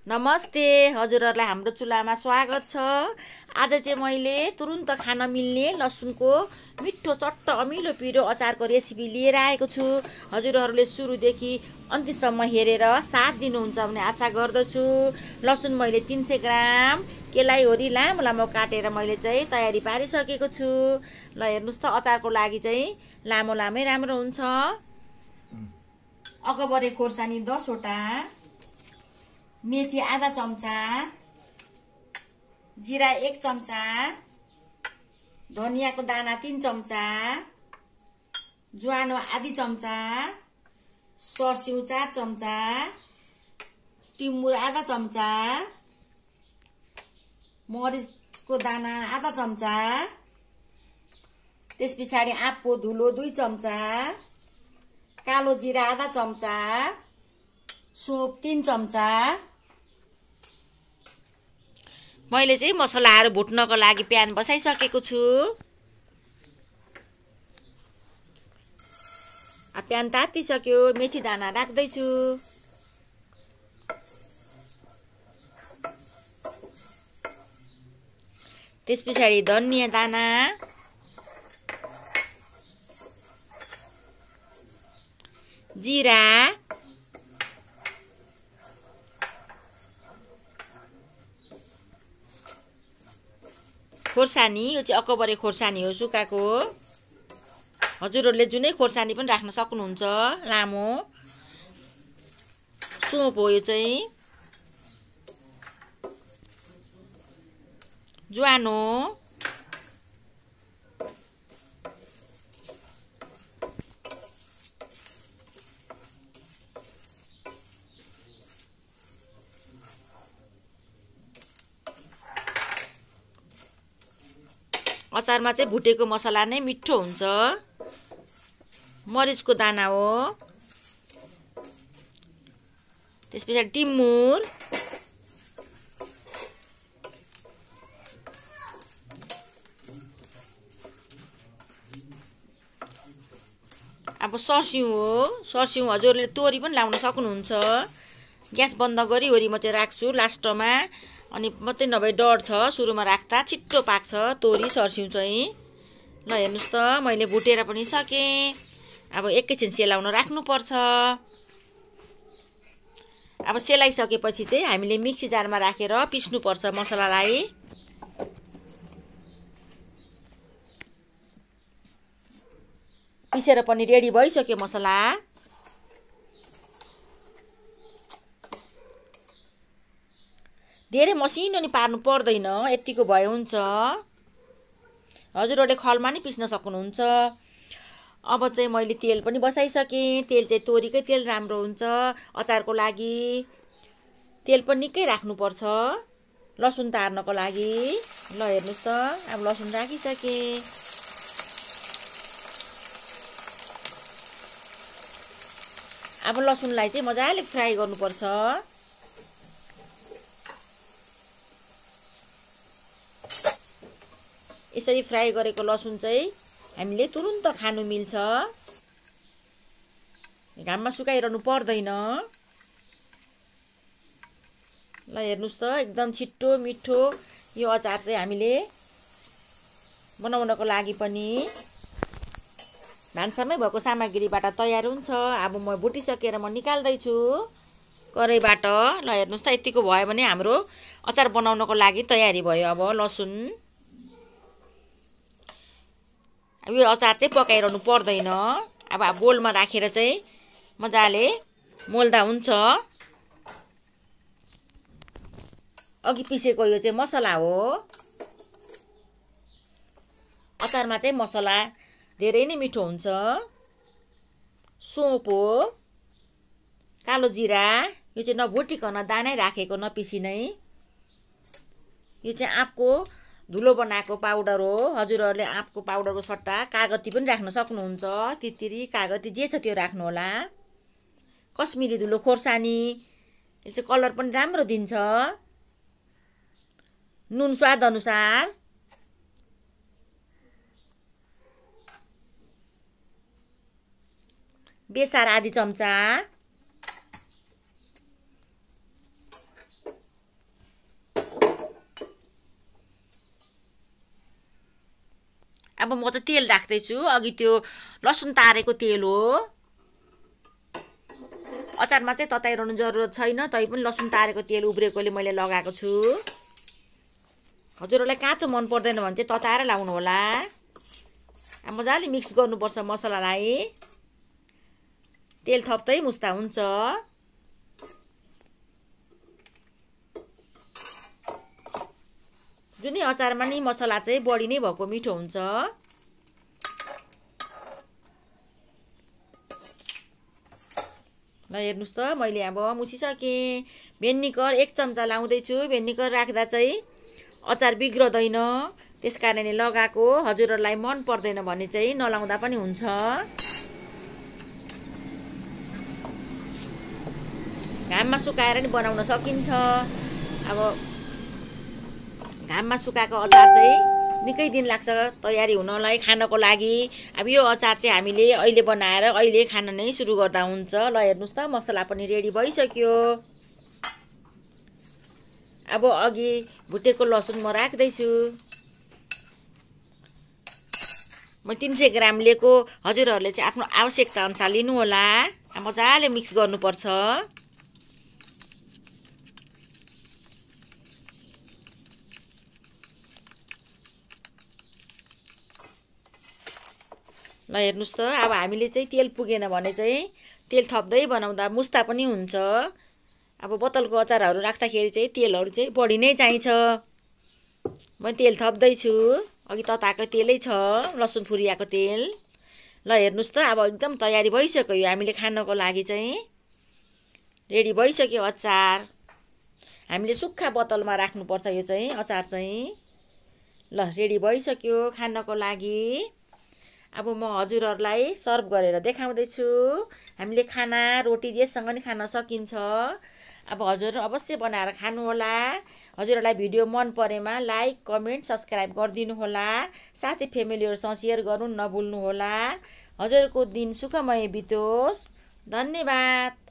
नमस्ते हजुरहरुलाई हाम्रो चुल्हामा स्वागत छ। आज चाहिँ मैले तुरुन्त खान मिल्ने लसुनको मिठो चट्ट अमिलो पिरो अचारको रेसिपी लिएर आएको छु। हजुरहरुले सुरुदेखि अन्तिमसम्म हेरेर साथ दिनुहुन्छ भन्ने आशा गर्दछु। लसुन मैले 300 ग्राम केलाइहोरी लामो लामो काटेर मैले चाहिँ तयारी पारिसकेको छु। ल हेर्नुस् त अचारको लागि चाहिँ लामो लामै राम्रो हुन्छ। अकबरे खोर्सानी 10 वटा, मेथी आधा चम्चा, जीरा 1 चम्चा, धनियाको दाना 3 चम्चा, ज्वानो आधी चम्चा, सर्स्यौ 4 चम्चा, तिमुर आधा चम्चा, मरिचको दाना आधा चम्चा, त्यस पछाडि आँपको धुलो 2 चम्चा, कालो जीरा आधा चम्चा, सोप 3 चम्चा। मैले चाहिँ मसलाहरु भुट्नको लागि प्यान बसाइसकेको छु। प्यान तातिसक्यो, मेथी दाना राख्दै छु। त्यसपछि धनिया दाना, जीरा, खोर्सानी, यो चाहिँ अकबरे खोर्सानी हो सुकाको। हजुरहरुले जुनै खोर्सानी पनि राख्न सक्नुहुन्छ, लामो। सोप हो यो चाहिँ, ज्वानो, अचारमा चाहिँ भुटेको मसला नै मिठो हुन्छ। मरिचको दाना हो, त्यसपछि टिमुर, अब सर्स्यौ हो। सर्स्यौ हजुरले तोरी पनि लाउन सक्नुहुन्छ। ग्यास बन्द गरी वरी म चाहिँ राख्छु लास्टमा, अनि मात्रै नभए डर छ सुरुमा राख्दा छिट्टो पाक्छ तोरी सर्स्यौ चाहिँ। ल हेर्नुस् त मैले भुटेर पनि सके। अब एकैछिन सेलाउन राख्नु पर्छ। अब सेलाइसकेपछि चाहिँ हामीले मिक्सी जारमा राखेर पिस्नु पर्छ मसलालाई। पिसेर पनि रेडी भइसक्यो मसला। धेरै मसिनो नि पार्नु पर्दैन, यतिको भए हुन्छ। हजुरहरुले खलमा नि पिस्न सक्नुहुन्छ। अब चाहिँ मैले तेल पनि बसाइसके। तेल चाहिँ तोरीकै तेल राम्रो हुन्छ अचारको लागि। तेल पनि निकै राख्नु पर्छ लसुन तार्नको लागि। ल हेर्नुस् त अब लसुन राखिसके। अब लसुनलाई चाहिँ मजाले फ्राई गर्नुपर्छ। यसरी फ्राई गरेको लसुन चाहिँ हामीले तुरुन्त खानु मिल्छ। घाममा सुकाइरहनु पर्दैन। ल हेर्नुस् त एकदम छिट्टो मिठो यो अचार चाहिँ हामीले बनाउनको लागि पनि भान्सामै भएको सामग्रीबाट तयार हुन्छ। अब म भुटिसकेर म निकाल्दै छु कराईबाट। ल हेर्नुस् त यतिको भयो भने हाम्रो अचार बनाउनको लागि तयारी भयो। अब लसुन, अब यो अचार चाहिँ पकाइरहनु पर्दैन। अब बोलमा राखेर चाहिँ मजाले मोल्दा हुन्छ। अघि पिसेको यो चाहिँ मसला हो। अचारमा चाहिँ मसला धेरै नै मिठो हुन्छ। सोप हो, कालो जीरा, यो चाहिँ नभुटिकन दानै राखेको नपिसी नै। यो चाहिँ आँपको धुलो बनाएको पाउडर हो। हजुरहरुले आँपको पाउडरको सट्टा कागती पनि राख्न सक्नुहुन्छ। तितिरी कागती जे छ त्यो राख्नु होला। कश्मिरी धुलो खोर्सानी, यो चाहिँ कलर पनि राम्रो दिन्छ। नुन स्वाद अनुसार, बेसार आधी चम्चा, अब म चाहिँ तेल राख्दैछु। अघि त्यो लसुन तारेको तेल हो। अचारमा चाहिँ तताइरहनु जरुरत छैन, तै पनि लसुन तारेको तेल उब्रेकोले मैले लगाएको छु। हजुरहरूलाई काँचो मन पर्दैन भने चाहिँ तताएर लाउनु होला। मजाले मिक्स गर्नुपर्छ मसलालाई। तेल थप्दै मुस्दा हुन्छ। जुनै अचारमा नि मसला चाहिँ बढी नै भएको मिठो हुन्छ। ल हेर्नुस् त, मैले अब मुसिसकेँ। भेनिगर 1 चम्चा लाउँदैछु। भेनिगर राख्दा चाहिँ अचार बिग्रदैन, त्यसकारणले लगाएको। हजुरहरूलाई मन पर्दैन भने चाहिँ नलाउँदा पनि हुन्छ। घाममा सुकाएर नि बनाउन सकिन्छ। अब घाममा सुकाएको अचार चाहिँ निकै दिन लाग्छ तयारी हुनलाई, खानको लागि। अब यो अचार चाहिँ हामीले अहिले बनाएर अहिले खान नै सुरु गर्दा हुन्छ। ल हेर्नुस् त, मसला पनि रेडी भइसक्यो। अब अघि भुटेको लसुन म राख्दैछु। म 300 ग्राम लिएको। हजुरहरूले चाहिँ आफ्नो आवश्यकता अनुसार लिनु होला। मजाले मिक्स गर्नुपर्छ। ल हेर्नुस् त, अब हामीले चाहिँ तेल पुगेन भने चाहिँ तेल थप्दै बनाउँदा मुस्ता पनि हुन्छ। अब बोतलको अचारहरू राख्दाखेरि चाहिँ तेलहरू चाहिँ बढी नै चाहिन्छ। म तेल थप्दैछु। अघि तताएको तेलै छ, लसुन फुरियाको तेल। ल हेर्नुस् त, अब एकदम तयारी भइसक्यो। यो हामीले खानको लागि चाहिँ रेडी भइसक्यो अचार। हामीले सुक्खा बोतलमा राख्नुपर्छ यो चाहिँ अचार चाहिँ। ल रेडी भइसक्यो खानको लागि। अब म हजुरहरूलाई सर्भ गरेर देखाउँदैछु। हामीले खाना रोटी जेसँग नि खान सकिन्छ। अब हजुर अवश्य बनाएर खानुहोला। हजुरहरूलाई भिडियो मन परेमा लाइक, कमेन्ट, सब्सक्राइब गरिदिनु होला। साथै फ्यामिलीहरूसँग सेयर गर्नु नभुल्नु होला। हजुरको दिन सुखमय बितोस्। धन्यवाद।